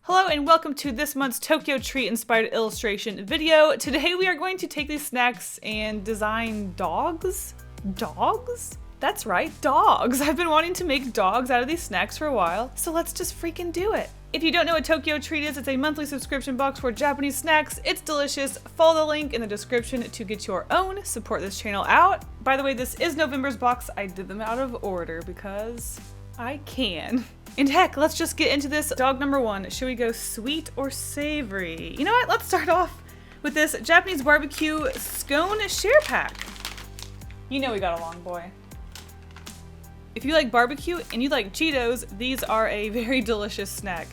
Hello and welcome to this month's TokyoTreat inspired illustration video. Today we are going to take these snacks and design dogs? Dogs? That's right, dogs! I've been wanting to make dogs out of these snacks for a while, so let's just freaking do it. If you don't know what TokyoTreat is, it's a monthly subscription box for Japanese snacks. It's delicious. Follow the link in the description to get your own. Support this channel out. By the way, this is November's box. I did them out of order because I can. And heck, let's just get into this. Dog number one. Should we go sweet or savory? You know what? Let's start off with this Japanese barbecue scone share pack. You know we got a long boy. If you like barbecue and you like Cheetos, these are a very delicious snack.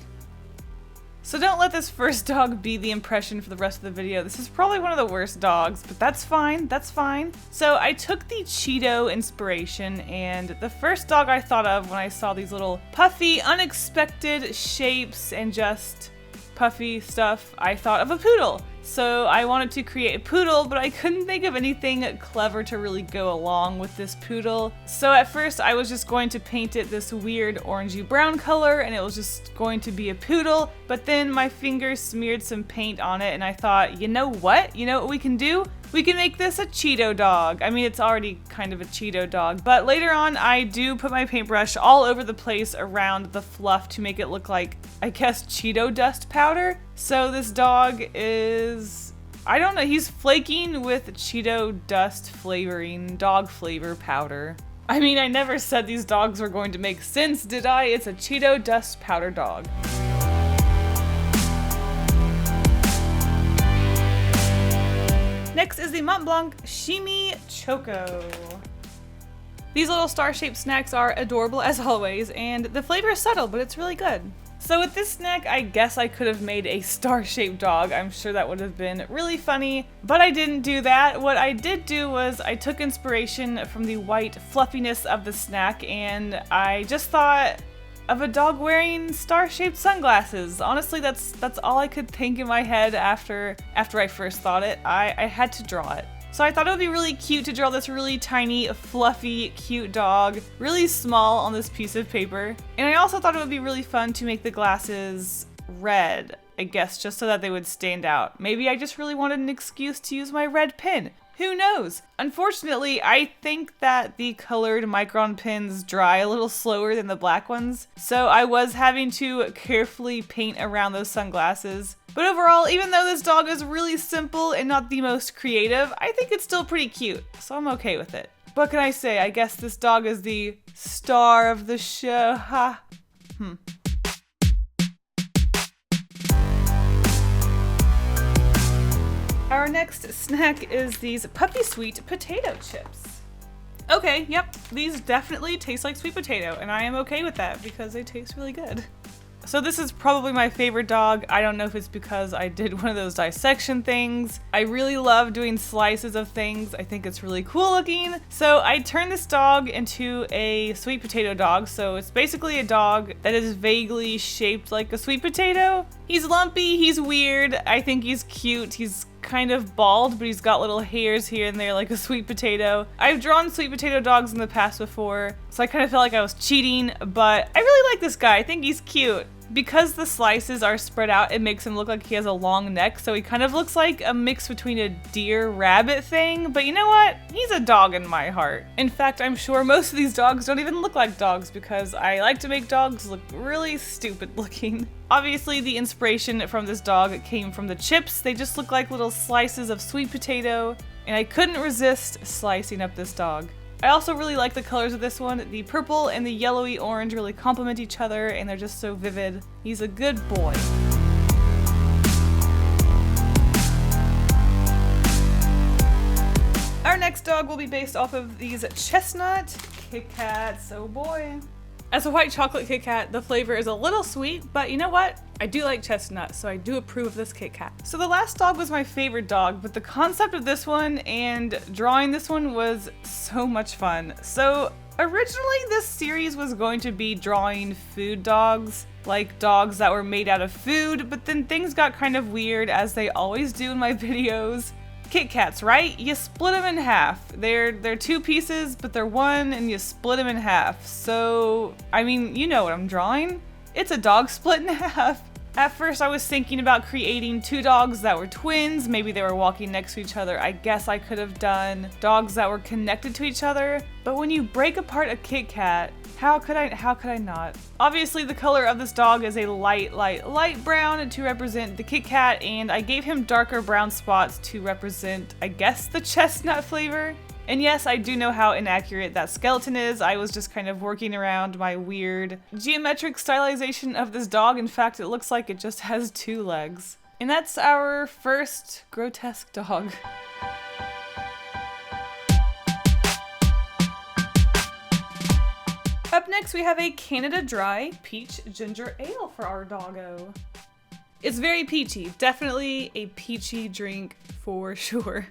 So don't let this first dog be the impression for the rest of the video. This is probably one of the worst dogs, but that's fine, that's fine. So I took the Cheeto inspiration, and the first dog I thought of when I saw these little puffy, unexpected shapes and just puffy stuff, I thought of a poodle. So I wanted to create a poodle, but I couldn't think of anything clever to really go along with this poodle. So at first I was just going to paint it this weird orangey brown color and it was just going to be a poodle, but then my fingers smeared some paint on it and I thought, you know what? You know what we can do? We can make this a Cheeto dog. I mean, it's already kind of a Cheeto dog, but later on I do put my paintbrush all over the place around the fluff to make it look like, I guess, Cheeto dust powder. So this dog is, I don't know, he's flaking with Cheeto dust flavoring, dog flavor powder. I mean, I never said these dogs were going to make sense, did I? It's a Cheeto dust powder dog. Next is the Mont Blanc Shimi Choco. These little star-shaped snacks are adorable as always, and the flavor is subtle, but it's really good. So with this snack, I guess I could have made a star-shaped dog. I'm sure that would have been really funny, but I didn't do that. What I did do was I took inspiration from the white fluffiness of the snack, and I just thought of a dog wearing star-shaped sunglasses. Honestly, that's all I could think in my head after I first thought it. I had to draw it. So I thought it would be really cute to draw this really tiny, fluffy, cute dog, really small on this piece of paper. And I also thought it would be really fun to make the glasses red, I guess, just so that they would stand out. Maybe I just really wanted an excuse to use my red pen. Who knows? Unfortunately, I think that the colored Micron pens dry a little slower than the black ones, so I was having to carefully paint around those sunglasses. But overall, even though this dog is really simple and not the most creative, I think it's still pretty cute, so I'm okay with it. What can I say? I guess this dog is the star of the show, ha. Our next snack is these puppy sweet potato chips. Okay, yep, these definitely taste like sweet potato, and I am okay with that because they taste really good. So this is probably my favorite dog. I don't know if it's because I did one of those dissection things. I really love doing slices of things. I think it's really cool looking. So I turned this dog into a sweet potato dog. So it's basically a dog that is vaguely shaped like a sweet potato. He's lumpy, he's weird. I think he's cute. He's kind of bald, but he's got little hairs here and there like a sweet potato. I've drawn sweet potato dogs in the past before, so I kind of felt like I was cheating, but I really like this guy. I think he's cute. Because the slices are spread out, it makes him look like he has a long neck, so he kind of looks like a mix between a deer-rabbit thing, but you know what? He's a dog in my heart. In fact, I'm sure most of these dogs don't even look like dogs because I like to make dogs look really stupid looking. Obviously, the inspiration from this dog came from the chips. They just look like little slices of sweet potato, and I couldn't resist slicing up this dog. I also really like the colors of this one. The purple and the yellowy orange really complement each other and they're just so vivid. He's a good boy. Our next dog will be based off of these chestnut KitKats. Oh boy. As a white chocolate KitKat, the flavor is a little sweet, but you know what? I do like chestnut, so I do approve of this KitKat. So the last dog was my favorite dog, but the concept of this one and drawing this one was so much fun. So originally this series was going to be drawing food dogs, like dogs that were made out of food, but then things got kind of weird, as they always do in my videos. Kit Kats, right? You split them in half. They're two pieces, but they're one, and you split them in half. So, I mean, you know what I'm drawing. It's a dog split in half. At first I was thinking about creating two dogs that were twins, maybe they were walking next to each other. I guess I could have done dogs that were connected to each other, but when you break apart a KitKat, how could I not? Obviously the color of this dog is a light brown to represent the KitKat, and I gave him darker brown spots to represent, I guess, the chestnut flavor. And yes, I do know how inaccurate that skeleton is. I was just kind of working around my weird geometric stylization of this dog. In fact, it looks like it just has two legs. And that's our first grotesque dog. Up next, we have a Canada Dry Peach Ginger Ale for our doggo. It's very peachy, definitely a peachy drink for sure.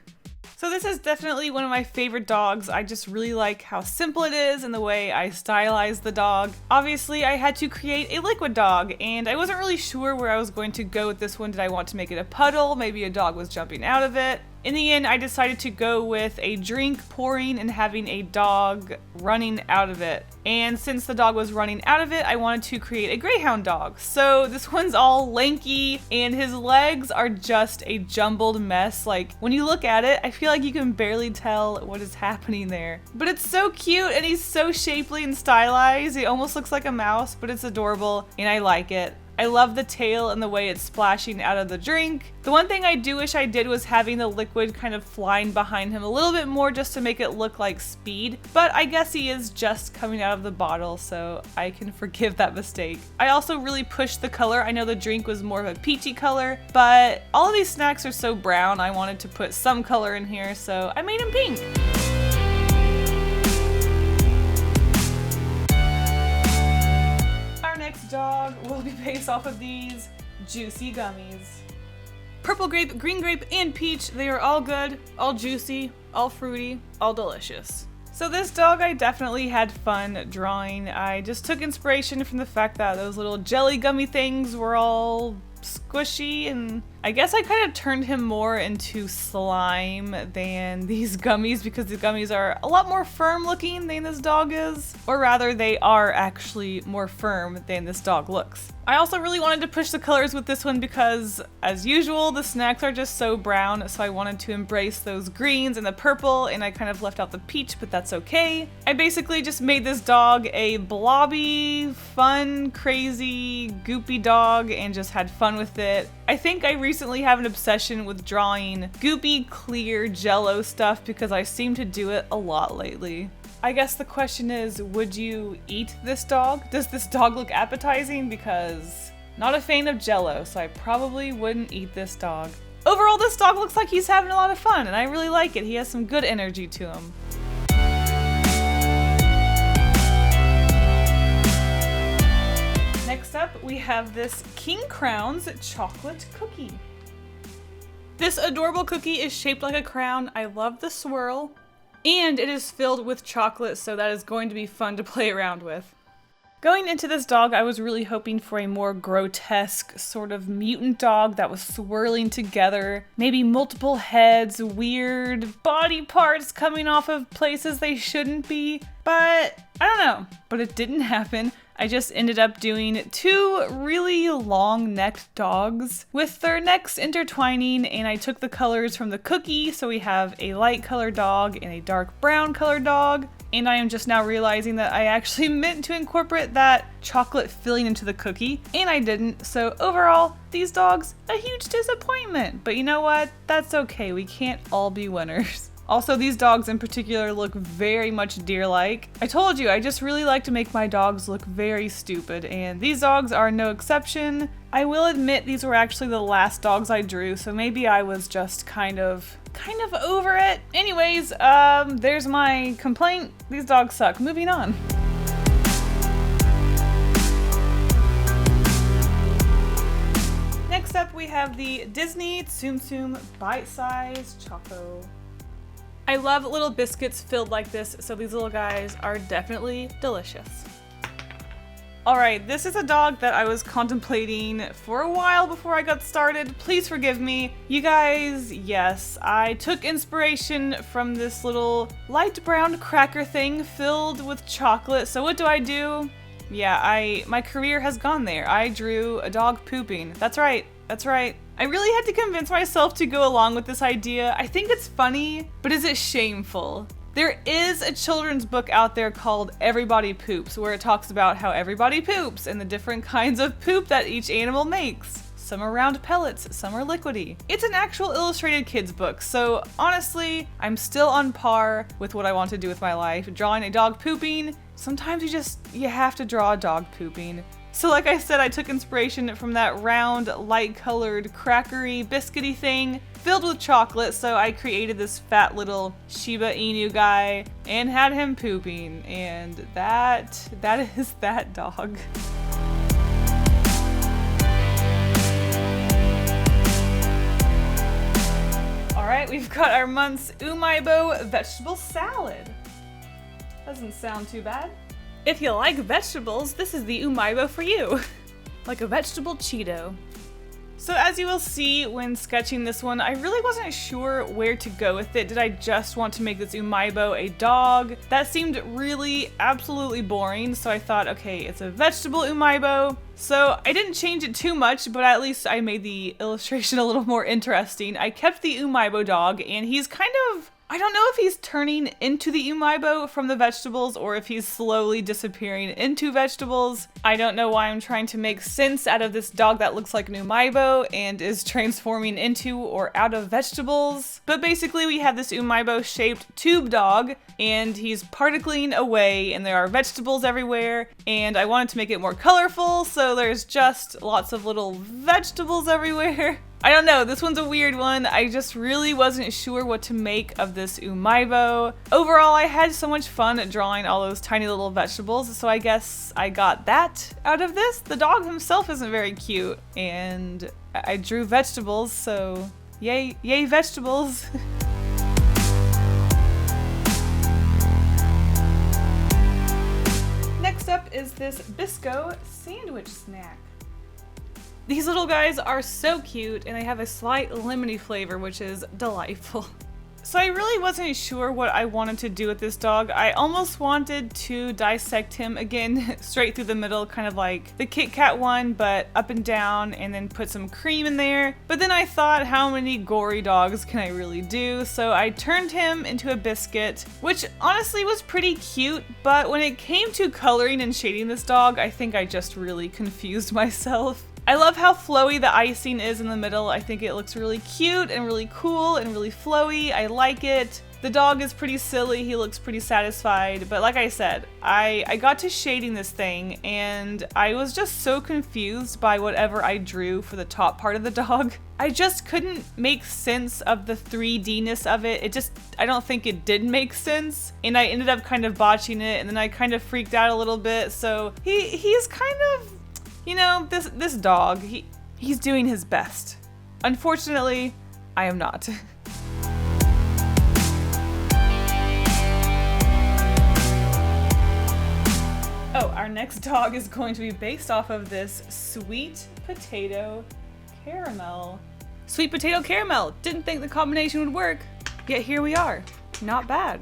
So this is definitely one of my favorite dogs. I just really like how simple it is and the way I stylize the dog. Obviously, I had to create a liquid dog, and I wasn't really sure where I was going to go with this one. Did I want to make it a puddle? Maybe a dog was jumping out of it. In the end, I decided to go with a drink pouring and having a dog running out of it. And since the dog was running out of it, I wanted to create a greyhound dog. So this one's all lanky and his legs are just a jumbled mess. Like when you look at it, I feel like you can barely tell what is happening there. But it's so cute and he's so shapely and stylized. He almost looks like a mouse, but it's adorable and I like it. I love the tail and the way it's splashing out of the drink. The one thing I do wish I did was having the liquid kind of flying behind him a little bit more just to make it look like speed, but I guess he is just coming out of the bottle, so I can forgive that mistake. I also really pushed the color. I know the drink was more of a peachy color, but all of these snacks are so brown, I wanted to put some color in here, so I made him pink. Next dog will be based off of these juicy gummies. Purple grape, green grape, and peach, they are all good, all juicy, all fruity, all delicious. So this dog I definitely had fun drawing. I just took inspiration from the fact that those little jelly gummy things were all squishy, and I guess I kind of turned him more into slime than these gummies because the gummies are a lot more firm looking than this dog is, or rather they are actually more firm than this dog looks. I also really wanted to push the colors with this one because, as usual, the snacks are just so brown, so I wanted to embrace those greens and the purple, and I kind of left out the peach, but that's okay. I basically just made this dog a blobby, fun, crazy, goopy dog and just had fun with it. I think I recently have an obsession with drawing goopy, clear Jell-O stuff because I seem to do it a lot lately. I guess the question is, would you eat this dog? Does this dog look appetizing? Because not a fan of Jell-O, so I probably wouldn't eat this dog. Overall, this dog looks like he's having a lot of fun, and I really like it. He has some good energy to him. Next up, we have this King Crown's chocolate cookie. This adorable cookie is shaped like a crown. I love the swirl. And it is filled with chocolate, so that is going to be fun to play around with. Going into this dog, I was really hoping for a more grotesque sort of mutant dog that was swirling together. Maybe multiple heads, weird body parts coming off of places they shouldn't be. But I don't know, but it didn't happen. I just ended up doing two really long-necked dogs with their necks intertwining, and I took the colors from the cookie, so we have a light colored dog and a dark brown colored dog, and I am just now realizing that I actually meant to incorporate that chocolate filling into the cookie, and I didn't, so overall, these dogs, a huge disappointment, but you know what? That's okay, we can't all be winners. Also, these dogs in particular look very much deer-like. I told you, I just really like to make my dogs look very stupid, and these dogs are no exception. I will admit these were actually the last dogs I drew, so maybe I was just kind of over it. Anyways, there's my complaint. These dogs suck. Moving on. Next up, we have the Disney Tsum Tsum Bite Size Choco. I love little biscuits filled like this, so these little guys are definitely delicious. Alright, this is a dog that I was contemplating for a while before I got started. Please forgive me. You guys, yes, I took inspiration from this little light brown cracker thing filled with chocolate. So what do? Yeah, my career has gone there. I drew a dog pooping. That's right. That's right. I really had to convince myself to go along with this idea. I think it's funny, but is it shameful? There is a children's book out there called Everybody Poops, where it talks about how everybody poops and the different kinds of poop that each animal makes. Some are round pellets, some are liquidy. It's an actual illustrated kids book, so honestly, I'm still on par with what I want to do with my life. Drawing a dog pooping, sometimes you have to draw a dog pooping. So like I said, I took inspiration from that round, light-colored, crackery, biscuity thing filled with chocolate, so I created this fat little Shiba Inu guy and had him pooping, and that is that dog. Alright, we've got our month's Umaibo vegetable salad. Doesn't sound too bad. If you like vegetables, this is the Umaibo for you. Like a vegetable Cheeto. So as you will see when sketching this one, I really wasn't sure where to go with it. Did I just want to make this Umaibo a dog? That seemed really absolutely boring, so I thought, okay, it's a vegetable Umaibo. So I didn't change it too much, but at least I made the illustration a little more interesting. I kept the Umaibo dog, and he's kind of, I don't know if he's turning into the Umaibo from the vegetables or if he's slowly disappearing into vegetables. I don't know why I'm trying to make sense out of this dog that looks like an Umaibo and is transforming into or out of vegetables. But basically we have this Umaibo shaped tube dog and he's particling away and there are vegetables everywhere, and I wanted to make it more colorful, so there's just lots of little vegetables everywhere. I don't know, this one's a weird one. I just really wasn't sure what to make of this Umaibo. Overall, I had so much fun drawing all those tiny little vegetables, so I guess I got that out of this. The dog himself isn't very cute, and I drew vegetables, so yay vegetables. Next up is this Bisco sandwich snack. These little guys are so cute and they have a slight lemony flavor, which is delightful. So I really wasn't sure what I wanted to do with this dog. I almost wanted to dissect him again straight through the middle, kind of like the KitKat one, but up and down, and then put some cream in there. But then I thought, how many gory dogs can I really do? So I turned him into a biscuit, which honestly was pretty cute, but when it came to coloring and shading this dog, I think I just really confused myself. I love how flowy the icing is in the middle. I think it looks really cute and really cool and really flowy. I like it. The dog is pretty silly. He looks pretty satisfied. But like I said, I got to shading this thing and I was just so confused by whatever I drew for the top part of the dog. I just couldn't make sense of the 3D-ness of it. I don't think it did make sense. And I ended up kind of botching it, and then I kind of freaked out a little bit. So he's kind of, you know, this dog, he's doing his best. Unfortunately, I am not. Oh, our next dog is going to be based off of this sweet potato caramel. Sweet potato caramel! Didn't think the combination would work, yet here we are. Not bad.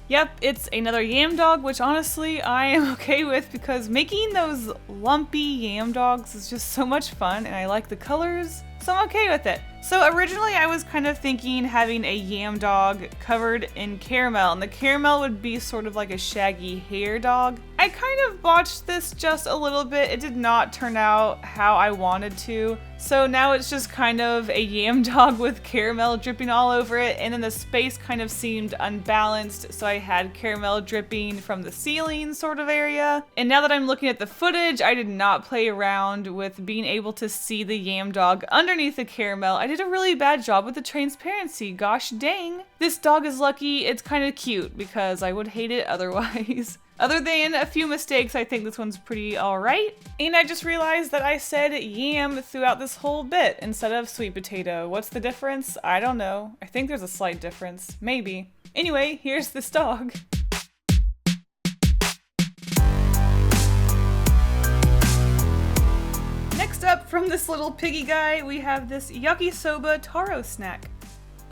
Yep, it's another yam dog, which honestly I am okay with because making those lumpy yam dogs is just so much fun and I like the colors, so I'm okay with it. So originally I was kind of thinking having a yam dog covered in caramel, and the caramel would be sort of like a shaggy hair dog. I kind of botched this just a little bit. It did not turn out how I wanted to. So now it's just kind of a yam dog with caramel dripping all over it, and then the space kind of seemed unbalanced, so I had caramel dripping from the ceiling sort of area. And now that I'm looking at the footage, I did not play around with being able to see the yam dog underneath the caramel. I did a really bad job with the transparency, gosh dang. This dog is lucky it's kind of cute because I would hate it otherwise. Other than a few mistakes, I think this one's pretty alright. And I just realized that I said yam throughout this whole bit instead of sweet potato. What's the difference? I don't know. I think there's a slight difference. Maybe. Anyway, here's this dog. Next up from this little piggy guy, we have this Yakisoba taro snack.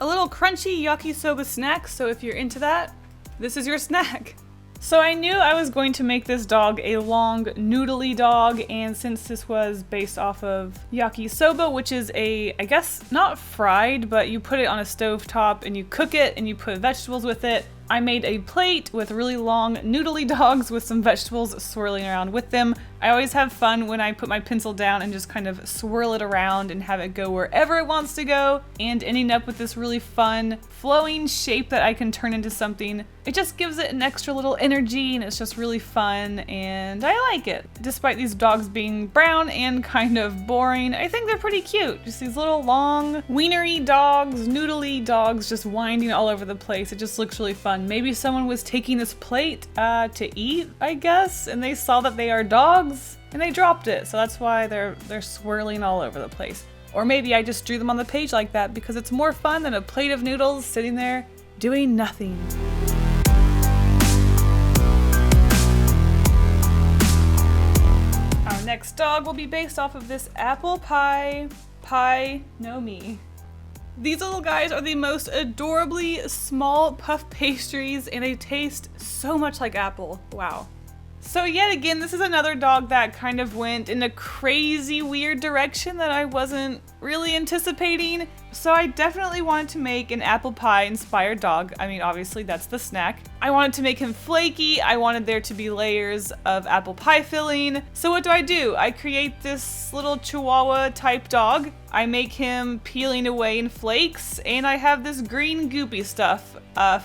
A little crunchy yakisoba snack, so if you're into that, this is your snack. So I knew I was going to make this dog a long noodly dog, and since this was based off of Yakisoba, which is I guess not fried, but you put it on a stovetop and you cook it and you put vegetables with it, I made a plate with really long noodly dogs with some vegetables swirling around with them. I always have fun when I put my pencil down and just kind of swirl it around and have it go wherever it wants to go, and ending up with this really fun flowing shape that I can turn into something. It just gives it an extra little energy and it's just really fun and I like it. Despite these dogs being brown and kind of boring, I think they're pretty cute. Just these little long wienery dogs, noodly dogs just winding all over the place. It just looks really fun. Maybe someone was taking this plate to eat, I guess, and they saw that they are dogs and they dropped it. So that's why they're swirling all over the place. Or maybe I just drew them on the page like that because it's more fun than a plate of noodles sitting there doing nothing. Our next dog will be based off of this apple pie no me. These little guys are the most adorably small puff pastries and they taste so much like apple. Wow. So yet again, this is another dog that kind of went in a crazy weird direction that I wasn't really anticipating. So I definitely wanted to make an apple pie inspired dog. I mean, obviously that's the snack. I wanted to make him flaky. I wanted there to be layers of apple pie filling. So what do? I create this little chihuahua type dog. I make him peeling away in flakes and I have this green goopy stuff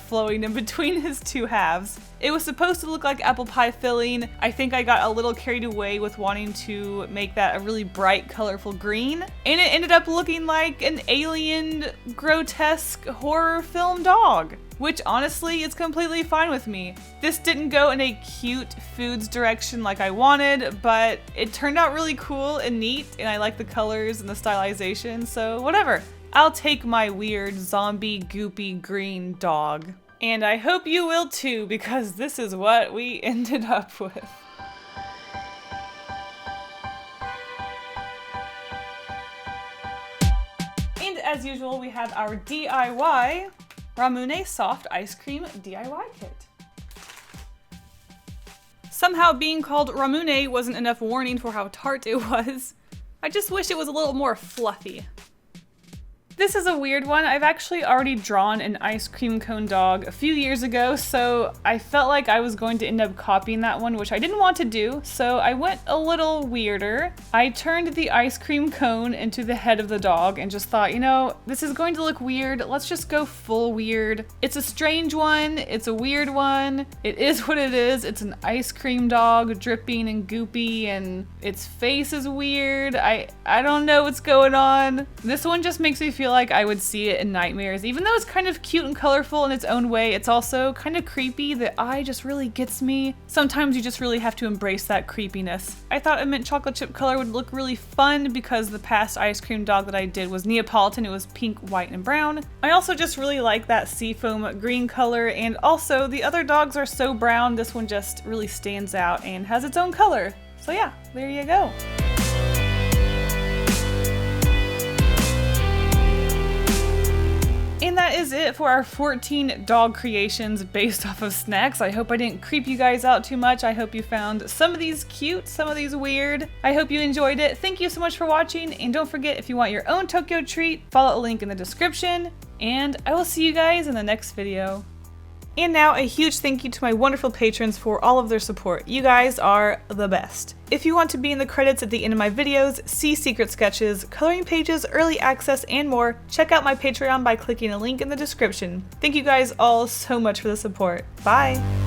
flowing in between his two halves. It was supposed to look like apple pie filling. I think I got a little carried away with wanting to make that a really bright, colorful green. And it ended up looking like an alien, grotesque horror film dog, which honestly is completely fine with me. This didn't go in a cute foods direction like I wanted, but it turned out really cool and neat, and I like the colors and the stylization, so whatever. I'll take my weird zombie goopy green dog. And I hope you will too, because this is what we ended up with. And as usual, we have our DIY Ramune Soft Ice Cream DIY Kit. Somehow being called Ramune wasn't enough warning for how tart it was. I just wish it was a little more fluffy. This is a weird one. I've actually already drawn an ice cream cone dog a few years ago, so I felt like I was going to end up copying that one, which I didn't want to do, so I went a little weirder. I turned the ice cream cone into the head of the dog and just thought, you know, this is going to look weird. Let's just go full weird. It's a strange one. It's a weird one. It is what it is. It's an ice cream dog, dripping and goopy, and its face is weird. I don't know what's going on. This one just makes me feel like I would see it in nightmares. Even though it's kind of cute and colorful in its own way, it's also kind of creepy. The eye just really gets me. Sometimes you just really have to embrace that creepiness. I thought a mint chocolate chip color would look really fun because the past ice cream dog that I did was Neapolitan. It was pink, white, and brown. I also just really like that seafoam green color, and also the other dogs are so brown. This one just really stands out and has its own color. So yeah, there you go. And that is it for our 14 dog creations based off of snacks. I hope I didn't creep you guys out too much. I hope you found some of these cute, some of these weird. I hope you enjoyed it. Thank you so much for watching. And don't forget, if you want your own TokyoTreat, follow a link in the description. And I will see you guys in the next video. And now a huge thank you to my wonderful patrons for all of their support. You guys are the best. If you want to be in the credits at the end of my videos, see secret sketches, coloring pages, early access, and more, check out my Patreon by clicking a link in the description. Thank you guys all so much for the support. Bye!